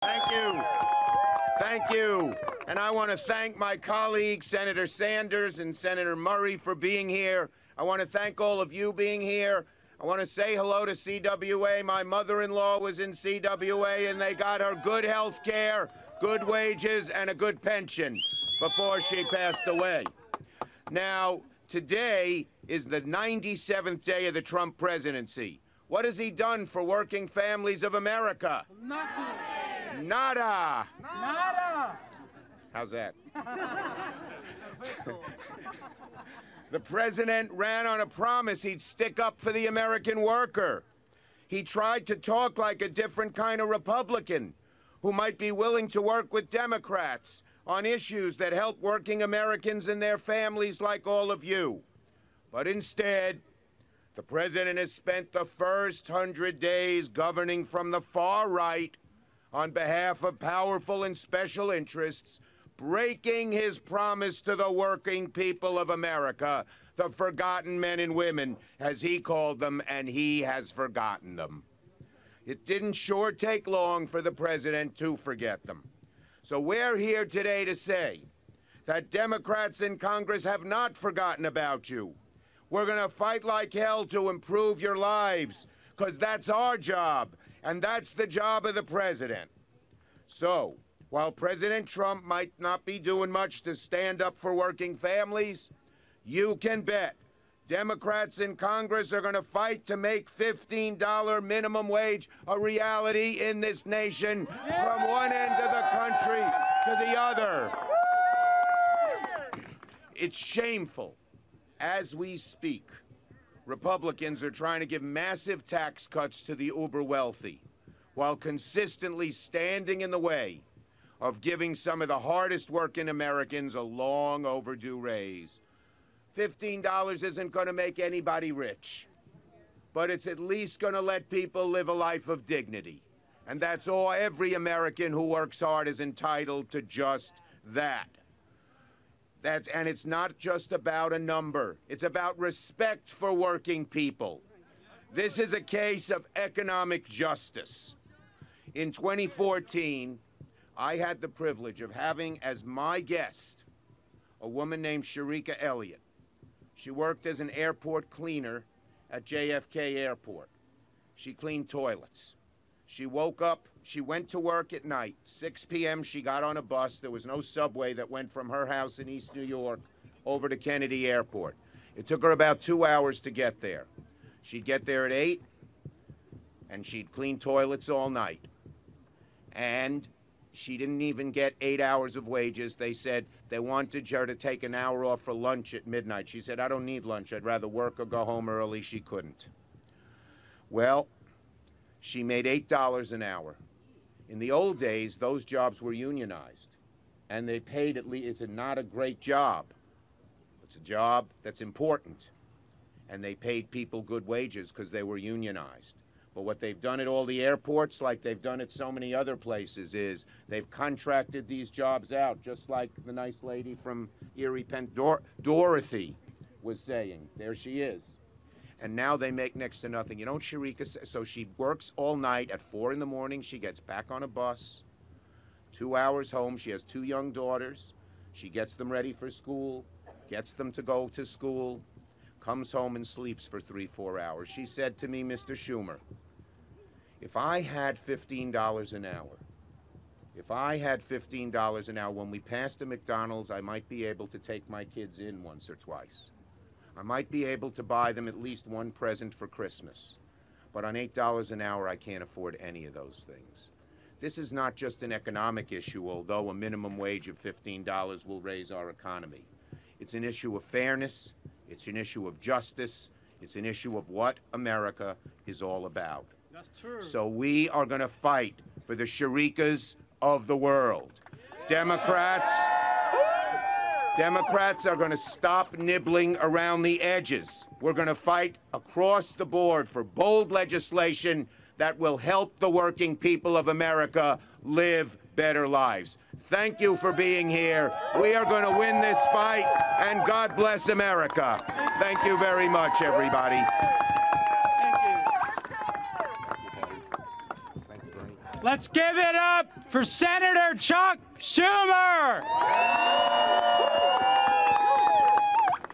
Thank you. Thank you. And I want to thank my colleagues, Senator Sanders and Senator Murray, for being here. I want to thank all of you being here. I want to say hello to CWA. My mother-in-law was in CWA, and they got her good health care, good wages, and a good pension before she passed away. Now, today is the 97th day of the Trump presidency. What has he done for working families of America? Nothing. Nada. Nada. How's that? The president ran on a promise he'd stick up for the American worker. He tried to talk like a different kind of Republican who might be willing to work with Democrats on issues that help working Americans and their families like all of you. But instead, the president has spent the first 100 days governing from the far right on behalf of powerful and special interests, breaking his promise to the working people of America, the forgotten men and women, as he called them, and he has forgotten them. It didn't sure take long for the president to forget them. So we're here today to say that Democrats in Congress have not forgotten about you. We're going to fight like hell to improve your lives, because that's our job, and that's the job of the president. So, while President Trump might not be doing much to stand up for working families, you can bet Democrats in Congress are going to fight to make $15 minimum wage a reality in this nation, from one end of the country to the other. It's shameful. As we speak, Republicans are trying to give massive tax cuts to the uber wealthy, while consistently standing in the way of giving some of the hardest working Americans a long overdue raise. $15 isn't going to make anybody rich, but it's at least going to let people live a life of dignity. And that's all. Every American who works hard is entitled to just that. And it's not just about a number. It's about respect for working people. This is a case of economic justice. In 2014, I had the privilege of having as my guest a woman named Sharika Elliott. She worked as an airport cleaner at JFK Airport. She cleaned toilets. She woke up, she went to work at night. 6 p.m. she got on a bus. There was no subway that went from her house in East New York over to Kennedy Airport. It took her about 2 hours to get there. She'd get there at 8, and she'd clean toilets all night. And she didn't even get 8 hours of wages. They said they wanted her to take an hour off for lunch at midnight. She said, I don't need lunch. I'd rather work or go home early. She couldn't. Well, she made $8 an hour. In the old days, those jobs were unionized, and they paid at least. It's not a great job. It's a job that's important, and they paid people good wages because they were unionized. But what they've done at all the airports, like they've done at so many other places, is they've contracted these jobs out, just like the nice lady from Erie, Dorothy was saying. There she is. And now they make next to nothing. You know what Sharika says? So she works all night. At 4 in the morning, she gets back on a bus, 2 hours home. She has 2 young daughters. She gets them ready for school, gets them to go to school, comes home and sleeps for 3-4 hours. She said to me, Mr. Schumer, if I had $15 an hour, an hour, when we passed a McDonald's, I might be able to take my kids in once or twice. I might be able to buy them at least one present for Christmas. But on $8 an hour, I can't afford any of those things. This is not just an economic issue, although a minimum wage of $15 will raise our economy. It's an issue of fairness. It's an issue of justice. It's an issue of what America is all about. That's true. So we are going to fight for the Sharikas of the world. Democrats are going to stop nibbling around the edges. We're going to fight across the board for bold legislation that will help the working people of America live better lives. Thank you for being here. We are going to win this fight, and God bless America. Thank you very much, everybody. Thank you. Thanks, Bernie. Let's give it up for Senator Chuck Schumer.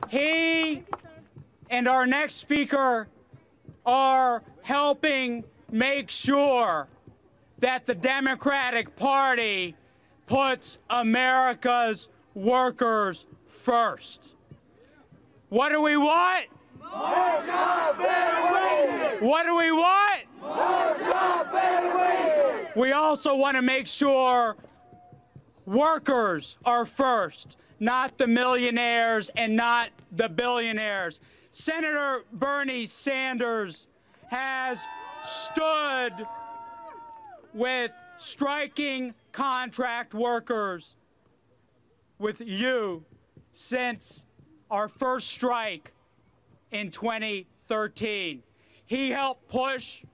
He and our next speaker are helping make sure that the Democratic Party puts America's workers first. What do we want? More jobs, better wages! What do we want? More jobs, better wages! We also want to make sure workers are first, not the millionaires and not the billionaires. Senator Bernie Sanders has stood with striking contract workers with you since our first strike in 2013. He helped push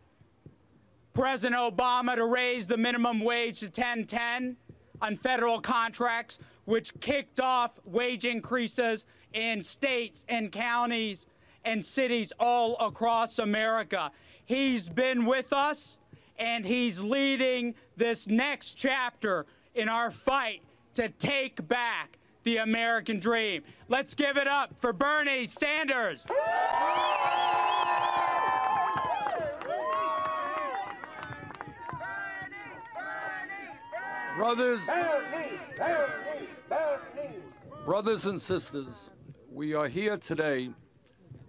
President Obama to raise the minimum wage to $10.10 on federal contracts, which kicked off wage increases in states and counties and cities all across America. He's been with us, and he's leading this next chapter in our fight to take back the American dream. Let's give it up for Bernie Sanders. Brothers and sisters, we are here today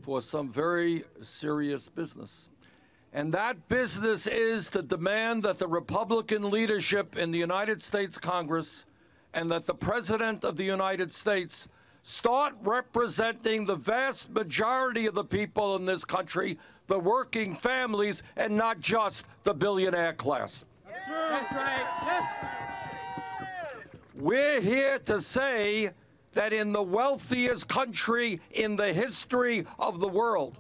for some very serious business. And that business is to demand that the Republican leadership in the United States Congress and that the President of the United States start representing the vast majority of the people in this country, the working families, and not just the billionaire class. That's right. Yes. We're here to say that in the wealthiest country in the history of the world,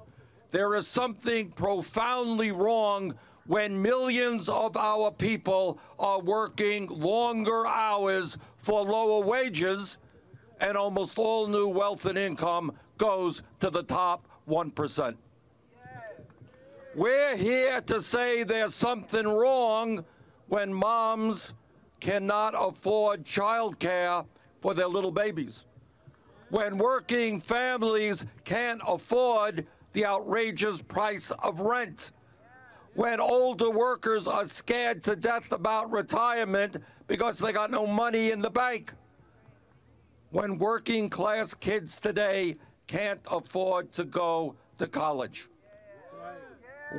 there is something profoundly wrong when millions of our people are working longer hours for lower wages, and almost all new wealth and income goes to the top 1%. We're here to say there's something wrong when moms cannot afford child care for their little babies, when working families can't afford the outrageous price of rent, when older workers are scared to death about retirement because they got no money in the bank, when working class kids today can't afford to go to college.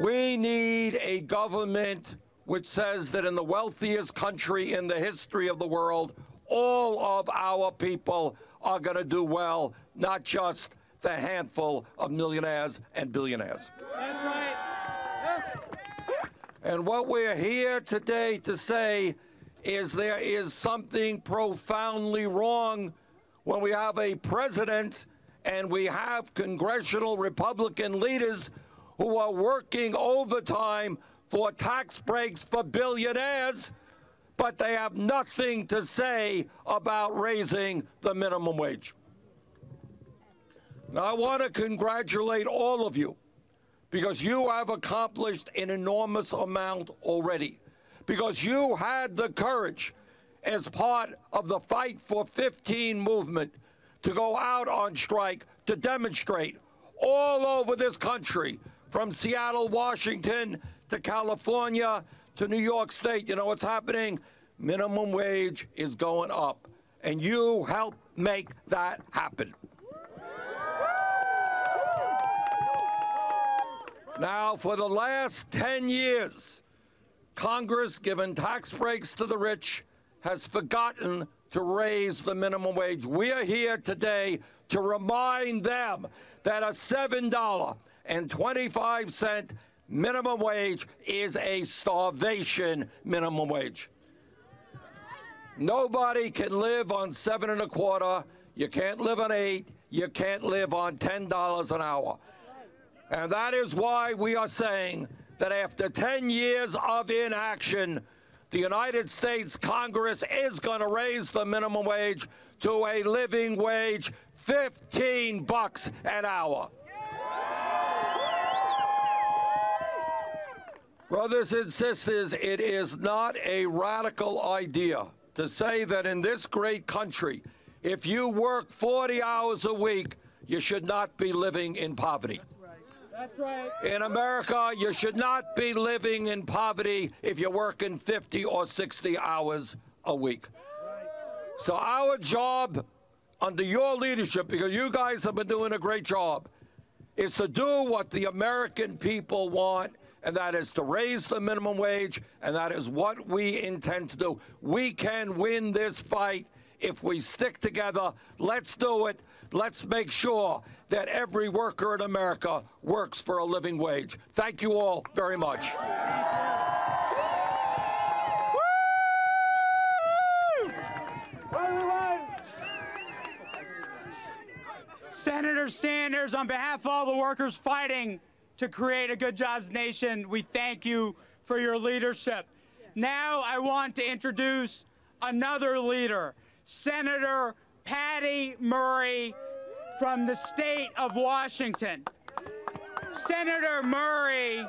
We need a government which says that in the wealthiest country in the history of the world, all of our people are going to do well, not just the handful of millionaires and billionaires. That's right. Yes. And what we're here today to say is there is something profoundly wrong when we have a president and we have congressional Republican leaders who are working overtime for tax breaks for billionaires, but they have nothing to say about raising the minimum wage. Now, I want to congratulate all of you because you have accomplished an enormous amount already, because you had the courage as part of the Fight for 15 movement to go out on strike, to demonstrate all over this country, from Seattle, Washington, to California, to New York State. You know what's happening? Minimum wage is going up, and you helped make that happen. Now, for the last 10 years, Congress, given tax breaks to the rich, has forgotten to raise the minimum wage. We are here today to remind them that a $7.25 minimum wage is a starvation minimum wage. Nobody can live on $7.25. You can't live on $8. You can't live on $10 an hour. And that is why we are saying that after 10 years of inaction, the United States Congress is going to raise the minimum wage to a living wage, $15 an hour. Brothers and sisters, it is not a radical idea to say that in this great country, if you work 40 hours a week, you should not be living in poverty. That's right. In America, you should not be living in poverty if you're working 50 or 60 hours a week. So our job under your leadership, because you guys have been doing a great job, is to do what the American people want, and that is to raise the minimum wage, and that is what we intend to do. We can win this fight if we stick together. Let's do it. Let's make sure that every worker in America works for a living wage. Thank you all very much. Senator Sanders, on behalf of all the workers fighting to create a good jobs nation, we thank you for your leadership. Now I want to introduce another leader, Senator Patty Murray from the state of Washington. Senator Murray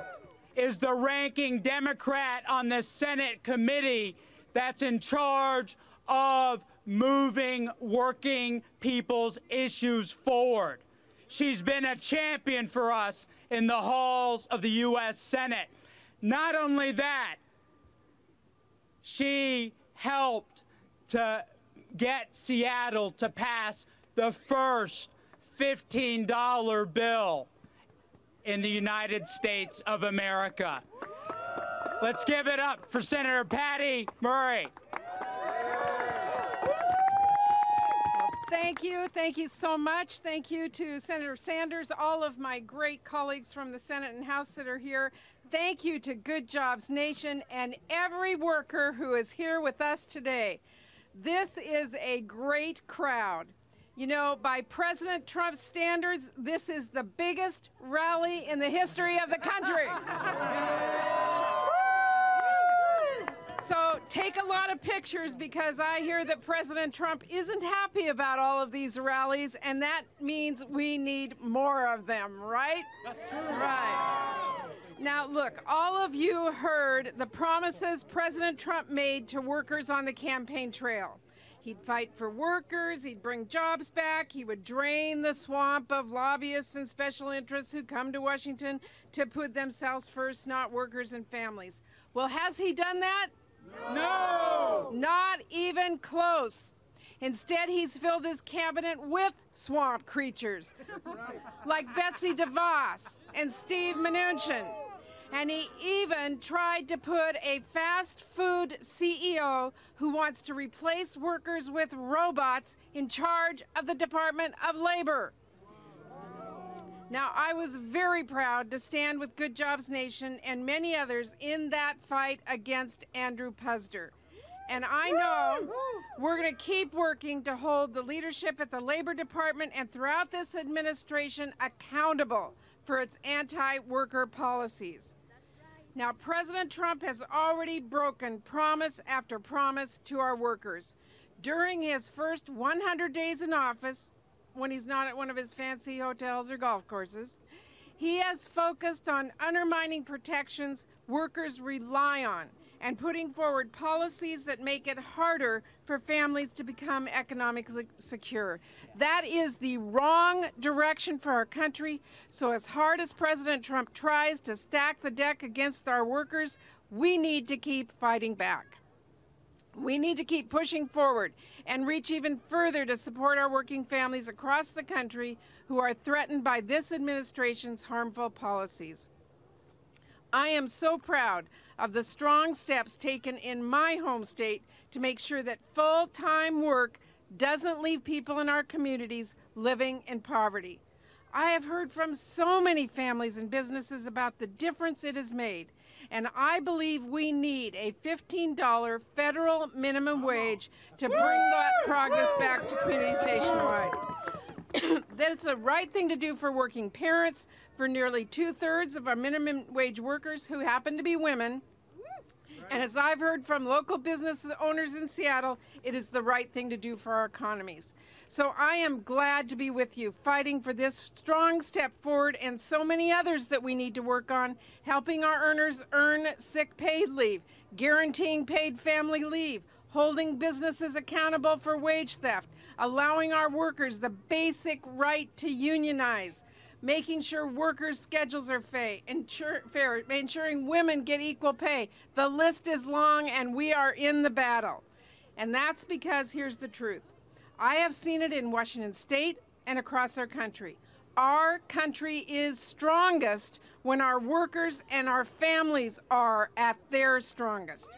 is the ranking Democrat on the Senate committee that's in charge of moving working people's issues forward. She's been a champion for us in the halls of the U.S. Senate. Not only that, she helped to get Seattle to pass the first $15 bill in the United States of America. Let's give it up for Senator Patty Murray. Thank you. Thank you so much. Thank you to Senator Sanders, all of my great colleagues from the Senate and House that are here. Thank you to Good Jobs Nation and every worker who is here with us today. This is a great crowd. You know, by President Trump's standards, this is the biggest rally in the history of the country. So take a lot of pictures, because I hear that President Trump isn't happy about all of these rallies, and that means we need more of them, right? That's true. Right. Now, look, all of you heard the promises President Trump made to workers on the campaign trail. He'd fight for workers, he'd bring jobs back, he would drain the swamp of lobbyists and special interests who come to Washington to put themselves first, not workers and families. Well, has he done that? No! Not even close. Instead, he's filled his cabinet with swamp creatures, like Betsy DeVos and Steve Mnuchin. And he even tried to put a fast food CEO who wants to replace workers with robots in charge of the Department of Labor. Now, I was very proud to stand with Good Jobs Nation and many others in that fight against Andrew Puzder. And I know we're going to keep working to hold the leadership at the Labor Department and throughout this administration accountable for its anti-worker policies. Now, President Trump has already broken promise after promise to our workers. During his first 100 days in office, when he's not at one of his fancy hotels or golf courses, he has focused on undermining protections workers rely on and putting forward policies that make it harder for families to become economically secure. That is the wrong direction for our country. So as hard as President Trump tries to stack the deck against our workers, we need to keep fighting back. We need to keep pushing forward and reach even further to support our working families across the country who are threatened by this administration's harmful policies. I am so proud of the strong steps taken in my home state to make sure that full-time work doesn't leave people in our communities living in poverty. I have heard from so many families and businesses about the difference it has made, and I believe we need a $15 federal minimum wage to bring that progress back to communities nationwide. That it's the right thing to do for working parents, for nearly 2/3 of our minimum wage workers who happen to be women, And as I've heard from local business owners in Seattle, it is the right thing to do for our economies. So I am glad to be with you, fighting for this strong step forward and so many others that we need to work on, helping our earners earn sick paid leave, guaranteeing paid family leave, holding businesses accountable for wage theft, allowing our workers the basic right to unionize, making sure workers' schedules are fair, ensuring women get equal pay. The list is long, and we are in the battle. And that's because here's the truth. I have seen it in Washington State and across our country. Our country is strongest when our workers and our families are at their strongest.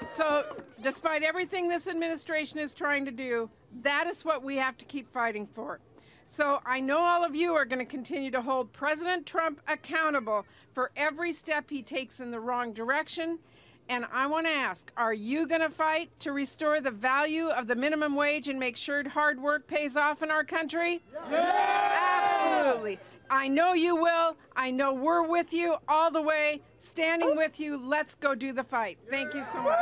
So, despite everything this administration is trying to do, that is what we have to keep fighting for. So I know all of you are going to continue to hold President Trump accountable for every step he takes in the wrong direction. And I want to ask, are you going to fight to restore the value of the minimum wage and make sure hard work pays off in our country? Yeah! Absolutely. I know you will. I know we're with you all the way, standing with you. Let's go do the fight. Thank you so much.